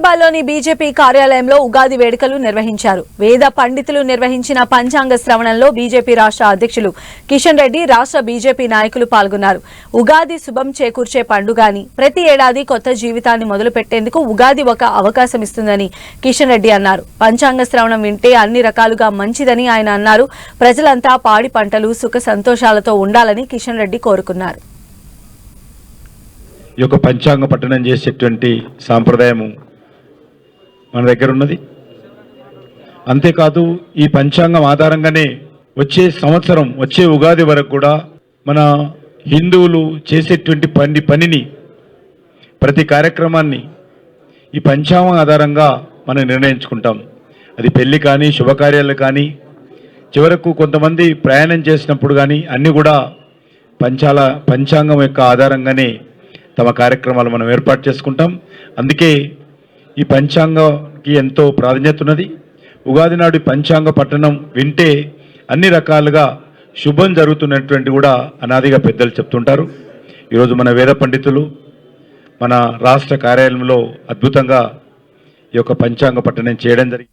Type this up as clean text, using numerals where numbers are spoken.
హైదరాబాద్లోని బీజేపీ కార్యాలయంలో ఉగాది వేడుకలు నిర్వహించారు. వేద పండితులు నిర్వహించిన పంచాంగ శ్రవణంలో బీజేపీ రాష్ట్ర అధ్యక్షులు కిషన్ రెడ్డి, రాష్ట్ర బీజేపీ నాయకులు పాల్గొన్నారు. ఉగాది శుభం చేకూర్చే పండుగని, ప్రతి ఏడాది కొత్త జీవితాన్ని మొదలుపెట్టేందుకు ఉగాది ఒక అవకాశం ఇస్తుందని కిషన్ రెడ్డి అన్నారు. పంచాంగ శ్రవణం వింటే అన్ని రకాలుగా మంచిదని ఆయన అన్నారు. ప్రజలంతా పాడి పంటలు సుఖ సంతోషాలతో ఉండాలని కిషన్ రెడ్డి కోరుకున్నారు. ఈ యొక్క పంచాంగ పఠనం చేసేటువంటి సాంప్రదాయము మన దగ్గర ఉన్నది. అంతేకాదు ఈ పంచాంగం ఆధారంగానే వచ్చే సంవత్సరం, వచ్చే ఉగాది వరకు కూడా మన హిందువులు చేసేటువంటి పనిని, ప్రతి కార్యక్రమాన్ని ఈ పంచాంగం ఆధారంగా మనం నిర్ణయించుకుంటాం. అది పెళ్లి కానీ, శుభకార్యాలు కానీ, చివరకు కొంతమంది ప్రయాణం చేసినప్పుడు కానీ అన్నీ కూడా పంచాంగం యొక్క ఆధారంగానే తమ కార్యక్రమాలు మనం ఏర్పాటు చేసుకుంటాం. అందుకే ఈ పంచాంగంకి ఎంతో ప్రాధాన్యత ఉన్నది. ఉగాది నాడు పంచాంగ పఠనం వింటే అన్ని రకాలుగా శుభం జరుగుతున్నటువంటి కూడా అనాదిగా పెద్దలు చెప్తుంటారు. ఈరోజు మన వేద పండితులు మన రాష్ట్ర కార్యాలయంలో అద్భుతంగా ఈ యొక్క పంచాంగ పఠనం చేయడం జరిగింది.